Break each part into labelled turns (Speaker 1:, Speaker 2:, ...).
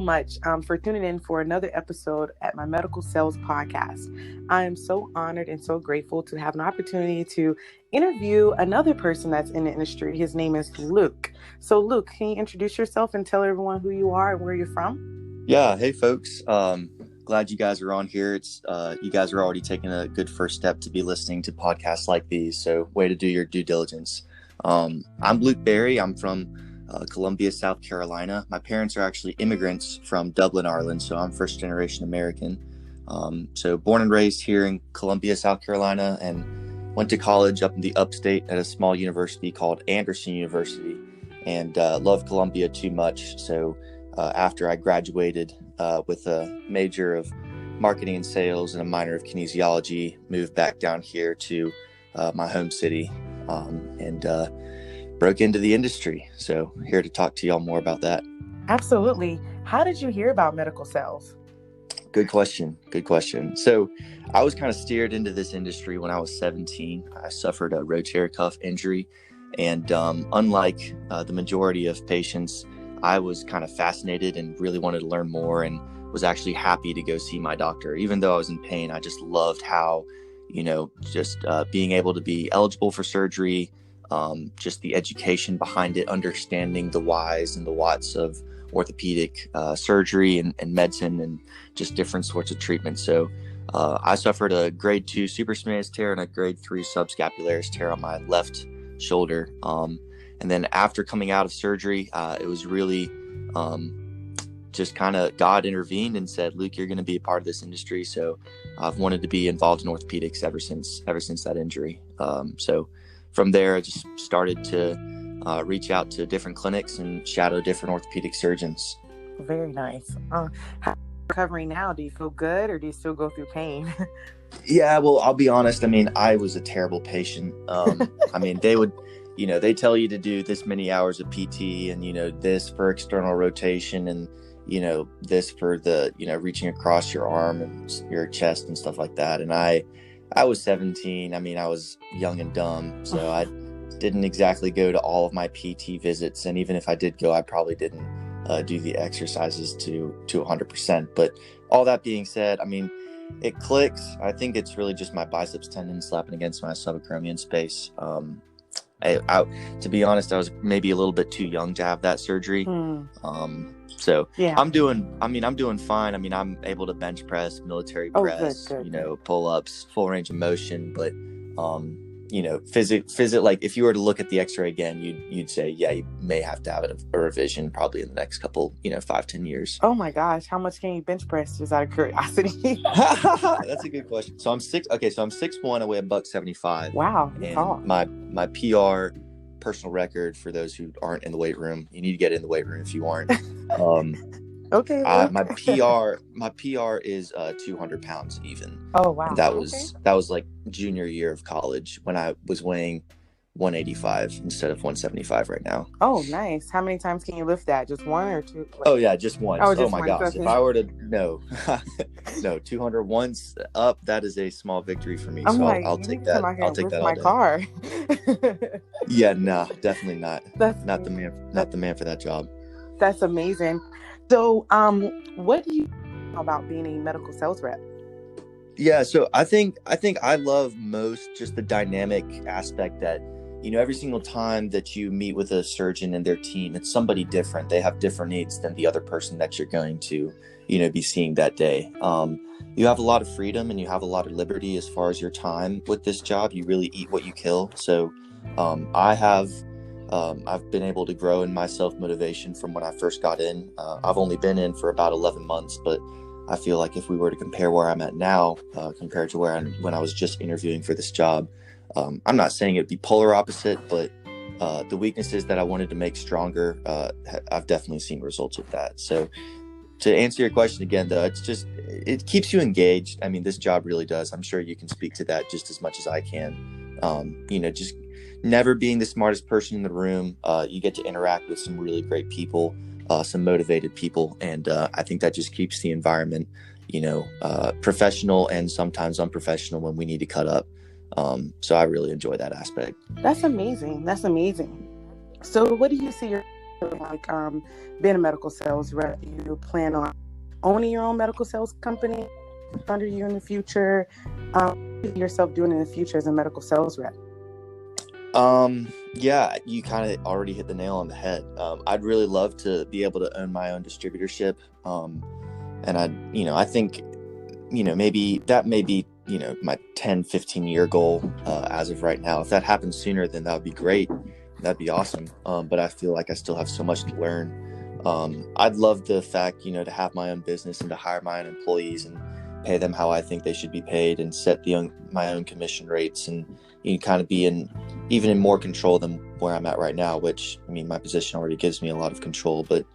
Speaker 1: much for tuning in for another episode at my Medical Sales Podcast. I am so honored and so grateful to have an opportunity to interview another person that's in the industry. His name is Luke. So Luke, can you introduce yourself and tell everyone who you are and where you're from?
Speaker 2: Yeah. Hey, folks. Glad you guys are on here. It's you guys are already taking a good first step to be listening to podcasts like these. So way to do your due diligence. I'm Luke Barry. I'm from Columbia, South Carolina. My parents are actually immigrants from Dublin, Ireland. So I'm first generation American. So born and raised here in Columbia, South Carolina, and went to college up in the upstate at a small university called Anderson University, and loved Columbia too much. So after I graduated with a major of marketing and sales and a minor of kinesiology, moved back down here to my home city and broke into the industry. So here to talk to y'all more about that.
Speaker 1: Absolutely. How did you hear about medical sales?
Speaker 2: Good question. So I was kind of steered into this industry when I was 17. I suffered a rotator cuff injury, and unlike the majority of patients, I was kind of fascinated and really wanted to learn more, and was actually happy to go see my doctor. Even though I was in pain, I just loved how, just being able to be eligible for surgery, just the education behind it, understanding the whys and the whats of orthopedic surgery and medicine and just different sorts of treatments. So I suffered a grade 2 supraspinatus tear and a grade 3 subscapularis tear on my left shoulder. And then after coming out of surgery, it was really just kind of God intervened and said, Luke, you're going to be a part of this industry. So I've wanted to be involved in orthopedics ever since that injury. So from there, I just started to reach out to different clinics and shadow different orthopedic surgeons. Very nice.
Speaker 1: How are you recovering now? Do you feel good, or do you still go through pain?
Speaker 2: Yeah, well, I'll be honest. I mean, I was a terrible patient. I mean, they would... they tell you to do this many hours of PT and, this for external rotation and, this for the, reaching across your arm and your chest and stuff like that. And I was 17. I mean, I was young and dumb. So I didn't exactly go to all of my PT visits. And even if I did go, I probably didn't do the exercises to 100%. But all that being said, I mean, it clicks. I think it's really just my biceps tendon slapping against my subacromial space. To be honest, I was maybe a little bit too young to have that surgery. So yeah. I'm doing fine. I mean, I'm able to bench press, military press, good. Pull-ups, full range of motion. But, like if you were to look at the x-ray again, you'd say, yeah, you may have to have a revision probably in the next couple, 5-10 years.
Speaker 1: Oh my gosh. How much can you bench press, just out of curiosity?
Speaker 2: That's a good question. So I'm 6'1", I weigh $175.
Speaker 1: Wow.
Speaker 2: And my PR personal record, for those who aren't in the weight room, you need to get in the weight room if you aren't.
Speaker 1: Okay.
Speaker 2: My PR is 200 pounds even.
Speaker 1: Oh wow.
Speaker 2: And that was like junior year of college when I was weighing 185 instead of 175 right now.
Speaker 1: Oh, nice. How many times can you lift that? Just one or two?
Speaker 2: Oh yeah, just once. Oh my gosh.
Speaker 1: Okay.
Speaker 2: If I were to no 200 once up, that is a small victory for me. So I'll take that. I'll take that all
Speaker 1: my
Speaker 2: day.
Speaker 1: Car.
Speaker 2: Yeah, no, definitely not. That's not the man for that job.
Speaker 1: That's amazing. So, what do you know about being a medical sales rep?
Speaker 2: Yeah, so I think I love most just the dynamic aspect that, every single time that you meet with a surgeon and their team, it's somebody different. They have different needs than the other person that you're going to, be seeing that day. You have a lot of freedom and you have a lot of liberty as far as your time with this job. You really eat what you kill. So, I've been able to grow in my self-motivation from when I first got in. I've only been in for about 11 months, but I feel like if we were to compare where I'm at now compared to when I was just interviewing for this job, I'm not saying it'd be polar opposite, but the weaknesses that I wanted to make stronger, I've definitely seen results with that. So to answer your question again, though, it keeps you engaged. I mean, this job really does. I'm sure you can speak to that just as much as I can. Just never being the smartest person in the room. You get to interact with some really great people, some motivated people. And I think that just keeps the environment, professional and sometimes unprofessional when we need to cut up. So I really enjoy that aspect.
Speaker 1: That's amazing. So what do you see like being a medical sales rep, you plan on owning your own medical sales company under you in the future? What do you see yourself doing in the future as a medical sales rep?
Speaker 2: Yeah, you kind of already hit the nail on the head. I'd really love to be able to own my own distributorship. And I think, maybe that may be, my 10, 15-year goal, as of right now. If that happens sooner, then that would be great. That'd be awesome. But I feel like I still have so much to learn. I'd love the fact, to have my own business and to hire my own employees and pay them how I think they should be paid and set my own commission rates and kind of be even in more control than where I'm at right now, which, my position already gives me a lot of control, but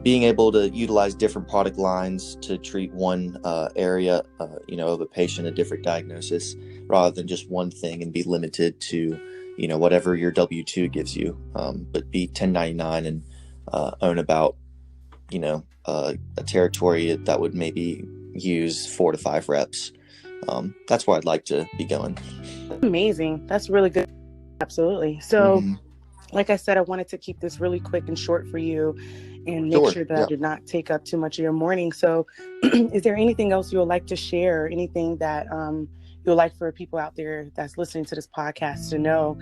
Speaker 2: being able to utilize different product lines to treat one area, of a patient, a different diagnosis, rather than just one thing and be limited to, whatever your W-2 gives you, but be 1099 and own about, a territory that would maybe use 4 to 5 reps. That's where I'd like to be going.
Speaker 1: Amazing. That's really good. Absolutely. So, like I said, I wanted to keep this really quick and short for you and make sure that I did not take up too much of your morning. So is there anything else you would like to share? Anything that you would like for people out there that's listening to this podcast to know?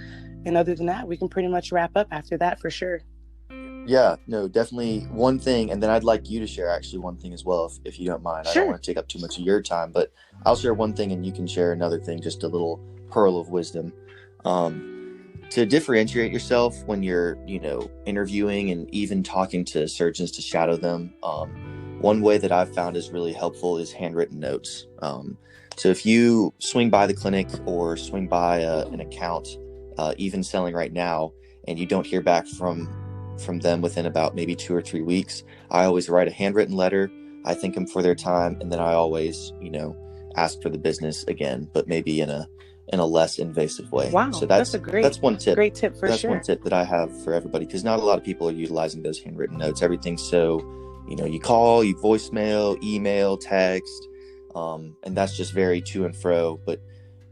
Speaker 1: And other than that, we can pretty much wrap up after that for sure.
Speaker 2: Yeah, no, definitely one thing. And then I'd like you to share actually one thing as well, if you don't mind. Sure. I don't want to take up too much of your time, but I'll share one thing and you can share another thing, just a little pearl of wisdom. To differentiate yourself when you're, interviewing and even talking to surgeons to shadow them, one way that I've found is really helpful is handwritten notes. So if you swing by the clinic or swing by an account, even selling right now, and you don't hear back from them within about maybe 2 or 3 weeks, I always write a handwritten letter. I thank them for their time, and then I always, ask for the business again, but maybe in a less invasive way.
Speaker 1: Wow,
Speaker 2: so
Speaker 1: that's
Speaker 2: one tip.
Speaker 1: Great tip for sure.
Speaker 2: That's one tip that I have for everybody, because not a lot of people are utilizing those handwritten notes. Everything's so, you call, you voicemail, email, text, and that's just very to and fro. But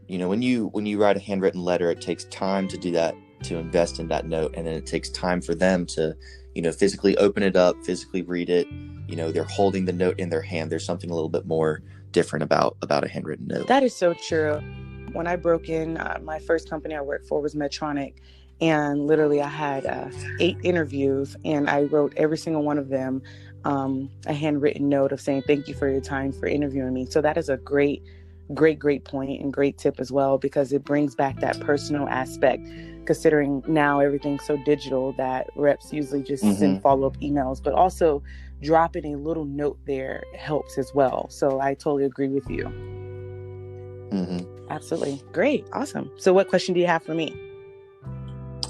Speaker 2: when you write a handwritten letter, it takes time to do that, to invest in that note, and then it takes time for them to physically open it up, physically read it. They're holding the note in their hand. There's something a little bit more different about a handwritten note.
Speaker 1: That is so true. When I broke in, my first company I worked for was Medtronic, and literally I had 8 interviews, and I wrote every single one of them a handwritten note of saying thank you for your time for interviewing me. So that is a great point and great tip as well, because it brings back that personal aspect, considering now everything's so digital that reps usually just send follow-up emails, but also dropping a little note there helps as well. So I totally agree with you. Absolutely. Great. Awesome. So what question do you have for me?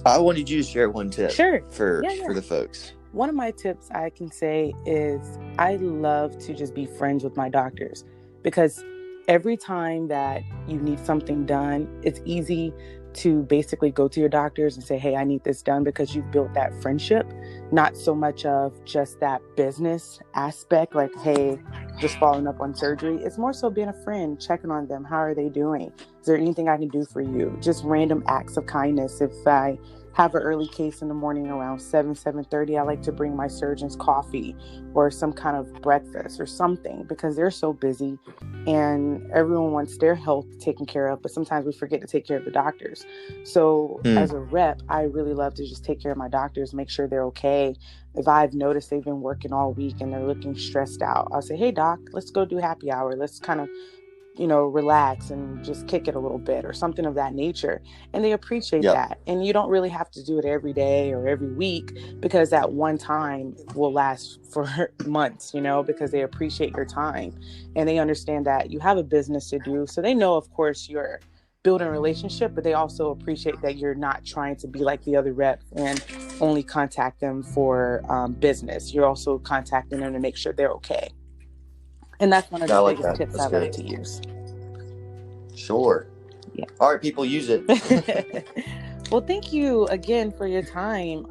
Speaker 2: I wanted you to share one tip.
Speaker 1: Sure.
Speaker 2: For the folks.
Speaker 1: One of my tips I can say is I love to just be friends with my doctors, because every time that you need something done, it's easy to basically go to your doctors and say, hey, I need this done, because you've built that friendship, not so much of just that business aspect, like, hey, just following up on surgery. It's more so being a friend, checking on them. How are they doing? Is there anything I can do for you? Just random acts of kindness. If I have an early case in the morning around 7:30, I like to bring my surgeons coffee or some kind of breakfast or something, because they're so busy and everyone wants their health taken care of, but sometimes we forget to take care of the doctors. So as a rep, I really love to just take care of my doctors, make sure they're okay. If I've noticed they've been working all week and they're looking stressed out, I'll say, hey doc, let's go do happy hour. Let's kind of relax and just kick it a little bit or something of that nature. And they appreciate that. And you don't really have to do it every day or every week, because that one time will last for months, because they appreciate your time and they understand that you have a business to do. So they know, of course, you're building a relationship, but they also appreciate that you're not trying to be like the other reps and only contact them for business. You're also contacting them to make sure they're okay. And that's one of the biggest tips I like to use.
Speaker 2: Sure. Yeah. All right, people, use it.
Speaker 1: Well, thank you again for your time.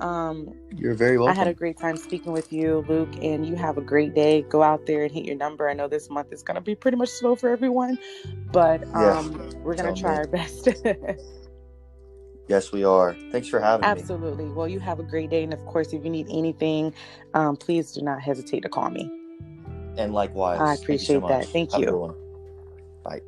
Speaker 2: You're very welcome.
Speaker 1: I had a great time speaking with you, Luke, and you have a great day. Go out there and hit your number. I know this month is going to be pretty much slow for everyone, but we're going to try our best.
Speaker 2: Yes, we are. Thanks for having me.
Speaker 1: Absolutely. Well, you have a great day. And of course, if you need anything, please do not hesitate to call me.
Speaker 2: And likewise.
Speaker 1: I
Speaker 2: Thank you so
Speaker 1: appreciate that.
Speaker 2: much.
Speaker 1: Thank
Speaker 2: Have a
Speaker 1: you.
Speaker 2: good one. Bye.